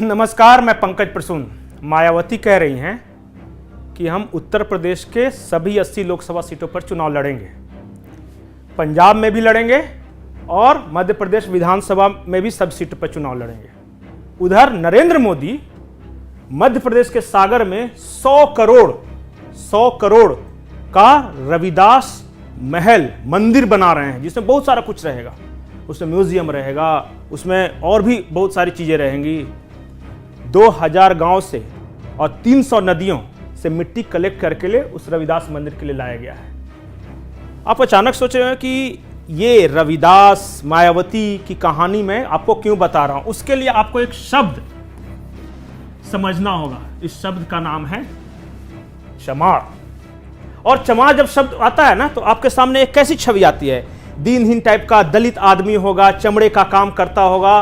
नमस्कार, मैं पंकज प्रसून। मायावती कह रही हैं कि हम उत्तर प्रदेश के सभी 80 लोकसभा सीटों पर चुनाव लड़ेंगे, पंजाब में भी लड़ेंगे और मध्य प्रदेश विधानसभा में भी सब सीटों पर चुनाव लड़ेंगे। उधर नरेंद्र मोदी मध्य प्रदेश के सागर में 100 करोड़ का रविदास महल मंदिर बना रहे हैं, जिसमें बहुत सारा कुछ रहेगा। उसमें म्यूजियम रहेगा, उसमें और भी बहुत सारी चीजें रहेंगी। 2000 गांव से और 300 नदियों से मिट्टी कलेक्ट करके लिए उस रविदास मंदिर के लिए लाया गया है। आप अचानक सोच रहे हैं कि ये रविदास मायावती की कहानी मैं आपको क्यों बता रहा हूं। उसके लिए आपको एक शब्द समझना होगा। इस शब्द का नाम है चमार। और चमार जब शब्द आता है ना, तो आपके सामने एक कैसी छवि आती है? दीनहीन टाइप का दलित आदमी होगा, चमड़े का काम करता होगा।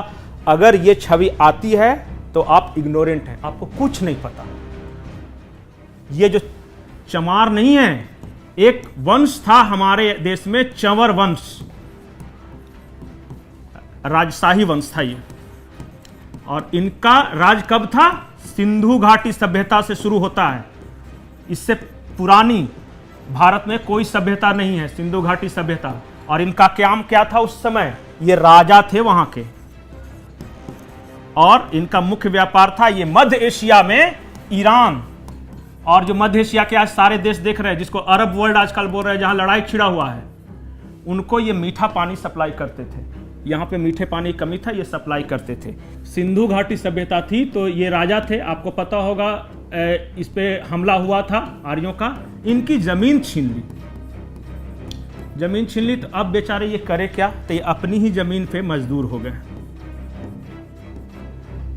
अगर ये छवि आती है तो आप इग्नोरेंट हैं, आपको कुछ नहीं पता। ये जो चमार नहीं है, एक वंश था हमारे देश में, चंवर वंश, राजशाही वंश था ये। और इनका राज कब था? सिंधु घाटी सभ्यता से शुरू होता है। इससे पुरानी भारत में कोई सभ्यता नहीं है, सिंधु घाटी सभ्यता। और इनका काम क्या था उस समय? ये राजा थे वहां के, और इनका मुख्य व्यापार था ये मध्य एशिया में ईरान, और जो मध्य एशिया के आज सारे देश देख रहे हैं, जिसको अरब वर्ल्ड आजकल बोल रहे हैं, जहां लड़ाई छिड़ा हुआ है, उनको ये मीठा पानी सप्लाई करते थे। यहाँ पे मीठे पानी की कमी था, ये सप्लाई करते थे। सिंधु घाटी सभ्यता थी, तो ये राजा थे, आपको पता होगा। इस पे हमला हुआ था आर्यों का, इनकी जमीन छीन ली। जमीन छीन ली तो अब बेचारे ये करे क्या? तो ये अपनी ही जमीन पे मजदूर हो गए,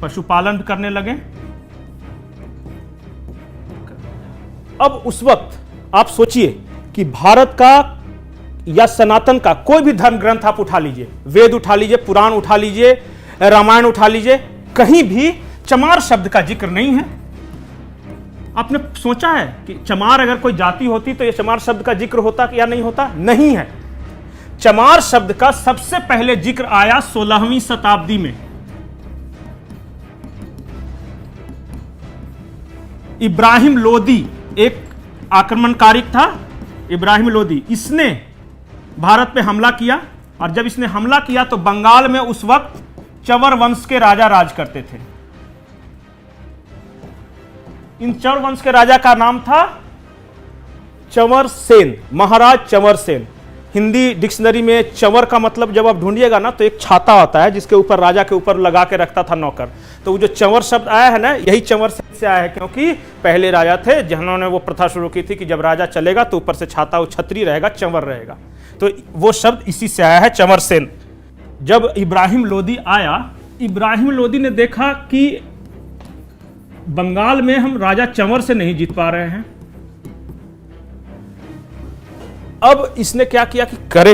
पशुपालन करने लगे। अब उस वक्त आप सोचिए कि भारत का या सनातन का कोई भी धर्म ग्रंथ आप उठा लीजिए, वेद उठा लीजिए, पुराण उठा लीजिए, रामायण उठा लीजिए, कहीं भी चमार शब्द का जिक्र नहीं है। आपने सोचा है कि चमार अगर कोई जाति होती तो ये चमार शब्द का जिक्र होता या नहीं होता? नहीं है। चमार शब्द का सबसे पहले जिक्र आया 16वीं शताब्दी में। इब्राहिम लोदी एक आक्रमणकारी था, इब्राहिम लोदी। इसने भारत पे हमला किया, और जब इसने हमला किया तो बंगाल में उस वक्त चंवर वंश के राजा राज करते थे। इन चंवर वंश के राजा का नाम था चंवर सेन, महाराज चंवर सेन। हिंदी डिक्शनरी में चंवर का मतलब जब आप ढूंढिएगा ना, तो एक छाता होता है जिसके ऊपर राजा के ऊपर लगा के रखता था नौकर। तो वो जो चंवर शब्द आया है ना, यही चंवर से आया है, क्योंकि पहले राजा थे जिन्होंने वो प्रथा शुरू की थी कि जब राजा चलेगा तो ऊपर से छाता, वो छतरी रहेगा, चंवर रहेगा। तो वो शब्द इसी से आया है, चंवर सेन। जब इब्राहिम लोदी आया, इब्राहिम लोदी ने देखा कि बंगाल में हम राजा चंवर से नहीं जीत पा रहे हैं। अब इसने क्या किया कि करे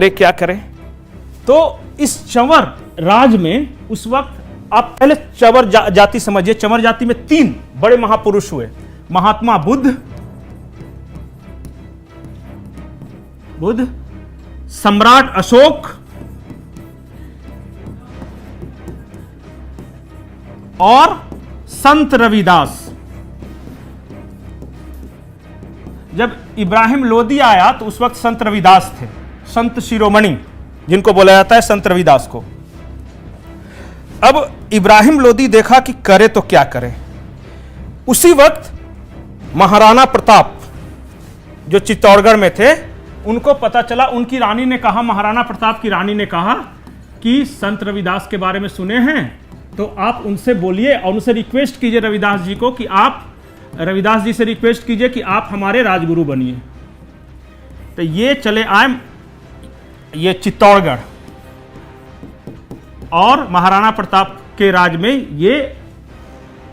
क्या करे। तो इस चंवर राज में उस वक्त, आप पहले चंवर जाति समझिए। चंवर जाति में 3 बड़े महापुरुष हुए, महात्मा बुद्ध, सम्राट अशोक और संत रविदास। जब इब्राहिम लोदी आया तो उस वक्त संत रविदास थे, संत शिरोमणि जिनको बोला जाता है, संत रविदास को। अब इब्राहिम लोदी देखा कि करे तो क्या करे। उसी वक्त महाराणा प्रताप जो चित्तौड़गढ़ में थे, उनको पता चला, उनकी रानी ने कहा, महाराणा प्रताप की रानी ने कहा कि संत रविदास के बारे में सुने हैं, तो आप उनसे बोलिए और उनसे रिक्वेस्ट कीजिए रविदास जी को कि आप, रविदास जी से रिक्वेस्ट कीजिए कि आप हमारे राजगुरु बनिए। तो ये चले आए ये चित्तौड़गढ़, और महाराणा प्रताप के राज में ये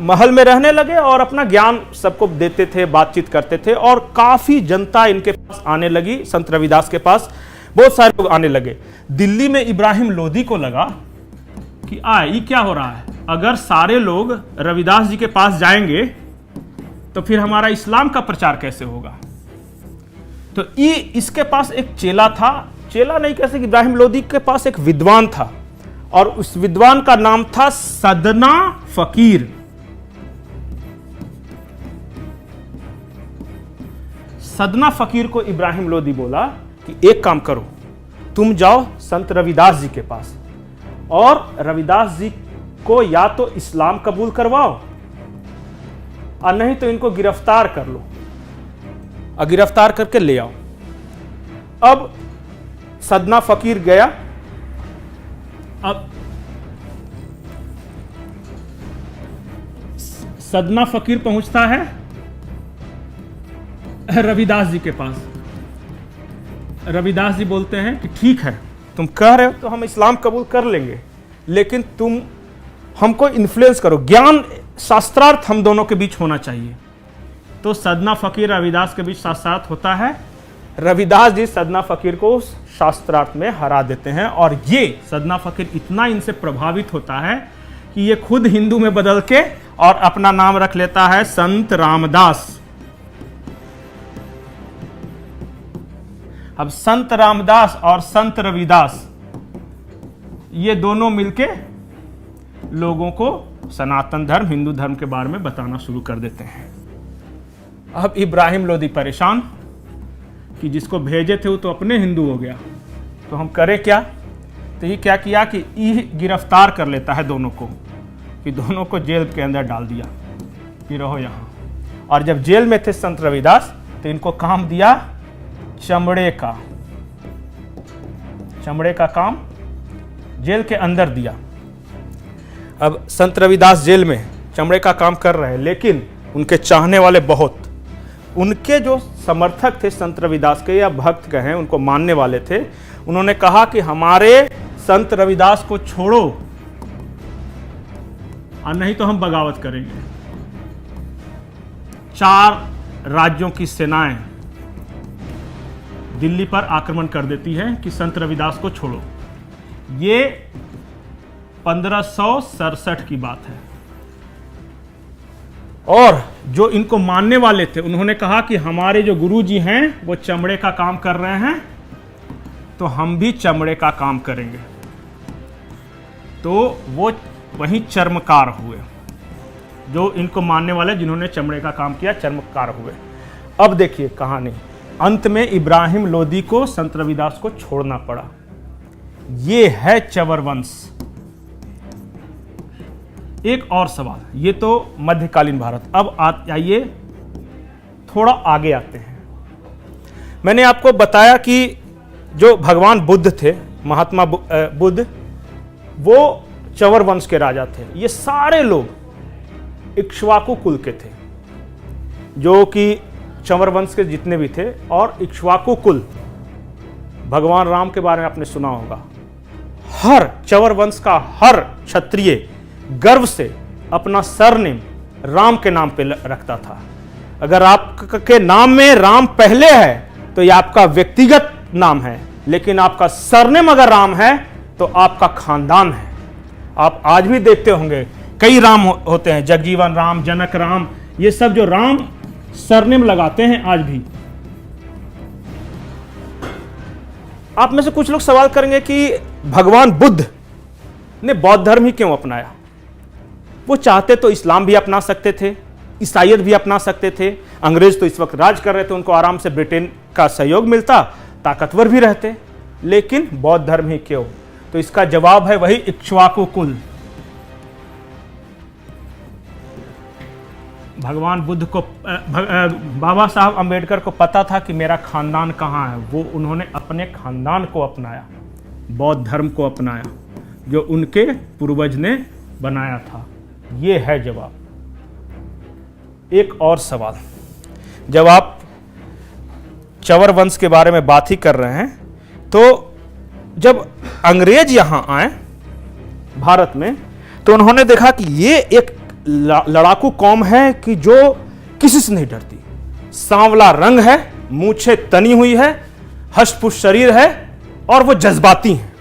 महल में रहने लगे और अपना ज्ञान सबको देते थे, बातचीत करते थे। और काफी जनता इनके पास आने लगी, संत रविदास के पास बहुत सारे लोग आने लगे। दिल्ली में इब्राहिम लोदी को लगा कि ये क्या हो रहा है? अगर सारे लोग रविदास जी के पास जाएंगे तो फिर हमारा इस्लाम का प्रचार कैसे होगा? तो इसके पास एक चेला था, चेला नहीं कह सकते, इब्राहिम लोदी के पास एक विद्वान था, और उस विद्वान का नाम था सदना फकीर। सदना फकीर को इब्राहिम लोदी बोला कि एक काम करो, तुम जाओ संत रविदास जी के पास और रविदास जी को या तो इस्लाम कबूल करवाओ और नहीं तो इनको गिरफ्तार कर लो और गिरफ्तार करके ले आओ। अब सदना फकीर गया। अब सदना फकीर पहुंचता है रविदास जी के पास। रविदास जी बोलते हैं कि ठीक है, तुम कह रहे हो तो हम इस्लाम कबूल कर लेंगे, लेकिन तुम हमको इन्फ्लुएंस करो, ज्ञान शास्त्रार्थ हम दोनों के बीच होना चाहिए। तो सदना फकीर रविदास के बीच शास्त्रार्थ होता है। रविदास जी सदना फकीर को शास्त्रार्थ में हरा देते हैं और ये सदना फकीर इतना इनसे प्रभावित होता है कि ये खुद हिंदू में बदल के और अपना नाम रख लेता है संत रामदास। अब संत रामदास और संत रविदास ये दोनों मिलके लोगों को सनातन धर्म, हिंदू धर्म के बारे में बताना शुरू कर देते हैं। अब इब्राहिम लोदी परेशान कि जिसको भेजे थे वो तो अपने हिंदू हो गया, तो हम करें क्या। तो ये क्या किया कि गिरफ्तार कर लेता है दोनों को, कि दोनों को जेल के अंदर डाल दिया कि रहो यहाँ। और जब जेल में थे संत रविदास तो इनको काम दिया चमड़े का काम जेल के अंदर दिया। अब संत रविदास जेल में चमड़े का काम कर रहे हैं, लेकिन उनके चाहने वाले बहुत, उनके जो समर्थक थे संत रविदास के या भक्त कहें, उनको मानने वाले थे, उन्होंने कहा कि हमारे संत रविदास को छोड़ो और नहीं तो हम बगावत करेंगे। 4 राज्यों की सेनाएं दिल्ली पर आक्रमण कर देती है कि संत रविदास को छोड़ो। ये 1567 की बात है। और जो इनको मानने वाले थे उन्होंने कहा कि हमारे जो गुरु जी हैं वो चमड़े का काम कर रहे हैं, तो हम भी चमड़े का काम करेंगे। तो वो वहीं चर्मकार हुए, जो इनको मानने वाले जिन्होंने चमड़े का काम किया चर्मकार हुए। अब देखिए कहानी, अंत में इब्राहिम लोदी को संत रविदास को छोड़ना पड़ा। ये है चवर वंश। एक और सवाल, ये तो मध्यकालीन भारत। अब आइए थोड़ा आगे आते हैं। मैंने आपको बताया कि जो भगवान बुद्ध थे, महात्मा बुद्ध, वो चवर वंश के राजा थे। ये सारे लोग इक्ष्वाकु कुल के थे, जो कि चवर वंश के जितने भी थे। और इक्ष्वाकु कुल, भगवान राम के बारे में आपने सुना होगा, हर चवर वंश का हर क्षत्रिय गर्व से अपना सरनेम राम के नाम पे रखता था। अगर आपके नाम में राम पहले है तो यह आपका व्यक्तिगत नाम है, लेकिन आपका सरनेम अगर राम है तो आपका खानदान है। आप आज भी देखते होंगे कई राम होते हैं, जगजीवन राम, जनक राम, ये सब जो राम सरनेम लगाते हैं आज भी। आप में से कुछ लोग सवाल करेंगे कि भगवान बुद्ध ने बौद्ध धर्म ही क्यों अपनाया। वो चाहते तो इस्लाम भी अपना सकते थे, ईसाईयत भी अपना सकते थे। अंग्रेज तो इस वक्त राज कर रहे थे, उनको आराम से ब्रिटेन का सहयोग मिलता, ताकतवर भी रहते, लेकिन बौद्ध धर्म ही क्यों। तो इसका जवाब है वही इक्ष्वाकु कुल। भगवान बुद्ध को बाबा साहब अंबेडकर को पता था कि मेरा खानदान कहाँ है। वो उन्होंने अपने खानदान को अपनाया, बौद्ध धर्म को अपनाया, जो उनके पूर्वज ने बनाया था। ये है जवाब। एक और सवाल, जब आप चवर वंश के बारे में बात ही कर रहे हैं, तो जब अंग्रेज यहां आए भारत में, तो उन्होंने देखा कि ये एक लड़ाकू कौम है कि जो किसी से नहीं डरती। सांवला रंग है, मूछें तनी हुई है, हष्ट-पुष्ट शरीर है और वो जज्बाती हैं।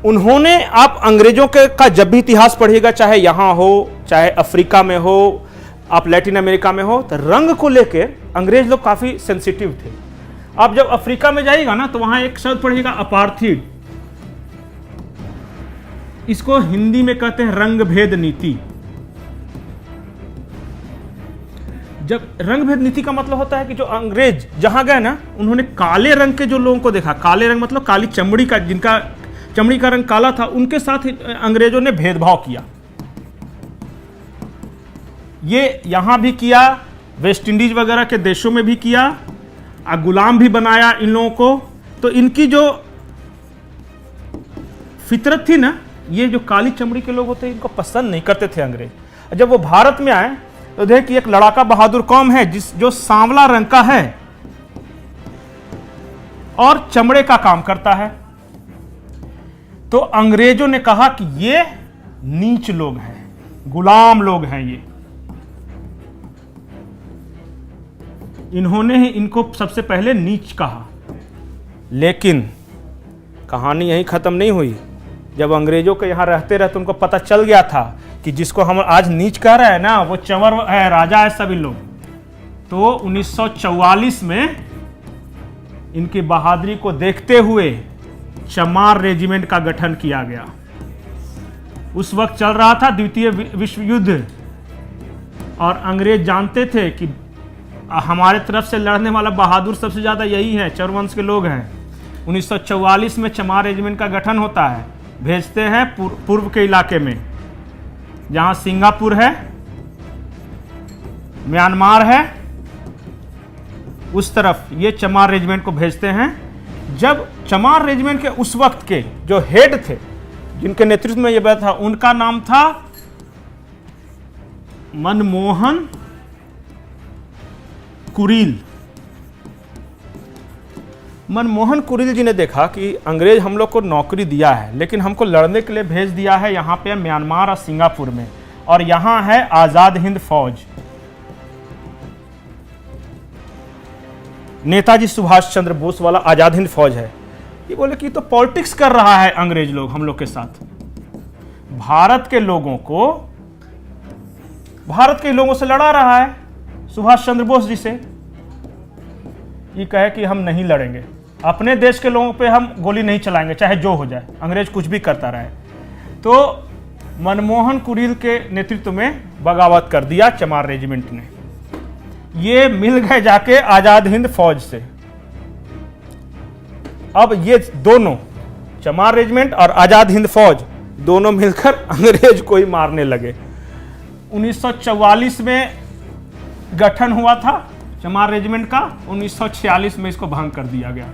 उन्होंने, आप अंग्रेजों के का जब भी इतिहास पढ़िएगा, चाहे यहां हो, चाहे अफ्रीका में हो, आप लैटिन अमेरिका में हो, तो रंग को लेकर अंग्रेज लोग काफी सेंसिटिव थे। आप जब अफ्रीका में जाइएगा ना, तो वहां एक शब्द पढ़िएगा अपार्थीड। इसको हिंदी में कहते हैं रंग भेद नीति। जब रंग भेद नीति का मतलब होता है कि जो अंग्रेज जहां गए ना, उन्होंने काले रंग के जो लोगों को देखा, काले रंग मतलब काली चमड़ी का, जिनका चमड़ी का रंग काला था, उनके साथ अंग्रेजों ने भेदभाव किया। ये यहां भी किया, वेस्ट इंडीज वगैरह के देशों में भी किया, गुलाम भी बनाया इन लोगों को। तो इनकी जो फितरत थी ना, ये जो काली चमड़ी के लोग होते हैं इनको पसंद नहीं करते थे अंग्रेज। जब वो भारत में आए तो देख कि एक लड़ाका बहादुर कौम है जो सांवला रंग का है और चमड़े का काम करता है, तो अंग्रेजों ने कहा कि ये नीच लोग हैं, गुलाम लोग हैं ये। इन्होंने ही इनको सबसे पहले नीच कहा। लेकिन कहानी यहीं खत्म नहीं हुई। जब अंग्रेजों के यहां रहते रहते उनको पता चल गया था कि जिसको हम आज नीच कह रहे हैं ना, वो चंवर है, राजा है सभी लोग। तो 1944 में इनकी बहादुरी को देखते हुए चमार रेजिमेंट का गठन किया गया। उस वक्त चल रहा था द्वितीय विश्व युद्ध, और अंग्रेज जानते थे कि हमारे तरफ से लड़ने वाला बहादुर सबसे ज्यादा यही है, चरवंश के लोग हैं। 1944 में चमार रेजिमेंट का गठन होता है। भेजते हैं पूर्व के इलाके में, जहां सिंगापुर है, म्यांमार है, उस तरफ ये चमार रेजिमेंट को भेजते हैं। जब चमार रेजिमेंट के उस वक्त के जो हेड थे, जिनके नेतृत्व में ये बैठा था, उनका नाम था मनमोहन कुरील। मनमोहन कुरील जी ने देखा कि अंग्रेज हम लोग को नौकरी दिया है, लेकिन हमको लड़ने के लिए भेज दिया है यहाँ पे म्यांमार और सिंगापुर में, और यहाँ है आजाद हिंद फौज। नेताजी सुभाष चंद्र बोस वाला आजाद हिंद फौज है। ये बोले कि तो पॉलिटिक्स कर रहा है अंग्रेज लोग हम लोग के साथ। भारत के लोगों से लड़ा रहा है सुभाष चंद्र बोस जी से। ये कहे कि हम नहीं लड़ेंगे, अपने देश के लोगों पे हम गोली नहीं चलाएंगे, चाहे जो हो जाए, अंग्रेज कुछ भी करता रहे। तो मनमोहन कुरील के नेतृत्व में बगावत कर दिया चमार रेजिमेंट ने। ये मिल गए जाके आजाद हिंद फौज से। अब ये दोनों, चमार रेजिमेंट और आजाद हिंद फौज, दोनों मिलकर अंग्रेज को ही मारने लगे। 1944 में गठन हुआ था चमार रेजिमेंट का, 1946 में इसको भंग कर दिया गया।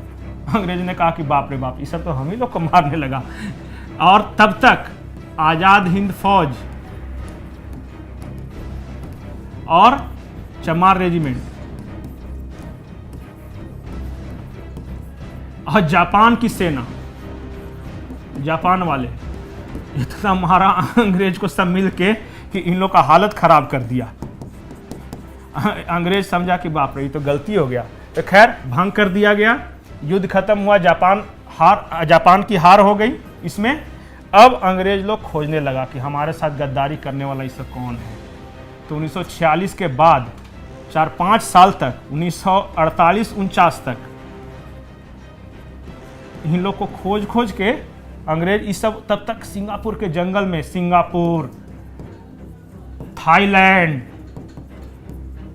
अंग्रेज ने कहा कि बाप रे बाप, ये सब तो हम ही लोग को मारने लगा। और तब तक आजाद हिंद फौज और चमार रेजिमेंट और जापान की सेना, जापान वाले इतना मारा अंग्रेज को सब मिल के कि इन लोग का हालत खराब कर दिया। अंग्रेज समझा कि बाप रे, ये तो गलती हो गया। तो खैर भंग कर दिया गया, युद्ध खत्म हुआ, जापान की हार हो गई इसमें। अब अंग्रेज लोग खोजने लगा कि हमारे साथ गद्दारी करने वाला इससे कौन है। तो 1946 के बाद 4-5 साल तक, 1948-49 तक इन लोग को खोज के अंग्रेज, इस सब तब तक सिंगापुर के जंगल में, सिंगापुर, थाईलैंड,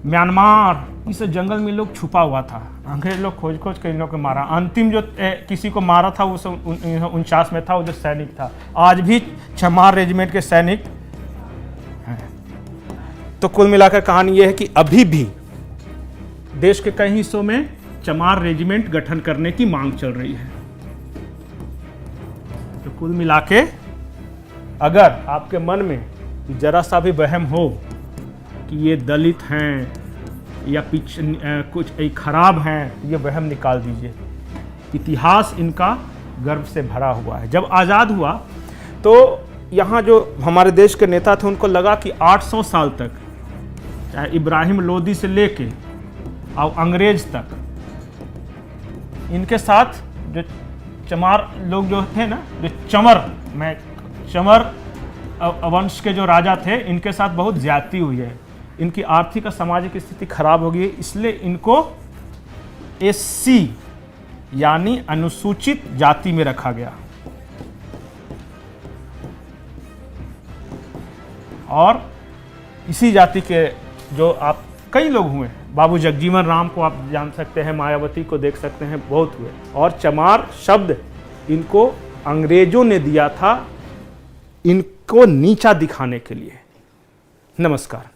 म्यांमार, इस जंगल में लोग छुपा हुआ था। अंग्रेज लोग खोज के इन लोग को मारा। अंतिम जो किसी को मारा था वो 1949 में था, वो जो सैनिक था। आज भी चमार रेजिमेंट के सैनिक हैं। तो कुल मिलाकर कहानी ये है कि अभी भी देश के कई हिस्सों में चमार रेजिमेंट गठन करने की मांग चल रही है। तो कुल मिलाके अगर आपके मन में जरा सा भी वहम हो कि ये दलित हैं या कुछ खराब हैं, ये वहम निकाल दीजिए। इतिहास इनका गर्व से भरा हुआ है। जब आज़ाद हुआ तो यहाँ जो हमारे देश के नेता थे, उनको लगा कि 800 साल तक, चाहे इब्राहिम लोदी से लेके और अंग्रेज तक, इनके साथ जो चमार लोग जो थे ना, जो चमर वंश के जो राजा थे, इनके साथ बहुत ज्यादती हुई है। इनकी आर्थिक और सामाजिक स्थिति खराब हो गई, इसलिए इनको SC यानी अनुसूचित जाति में रखा गया। और इसी जाति के जो आप कई लोग हुए, बाबू जगजीवन राम को आप जान सकते हैं, मायावती को देख सकते हैं, बहुत हुए। और चमार शब्द इनको अंग्रेजों ने दिया था इनको नीचा दिखाने के लिए। नमस्कार।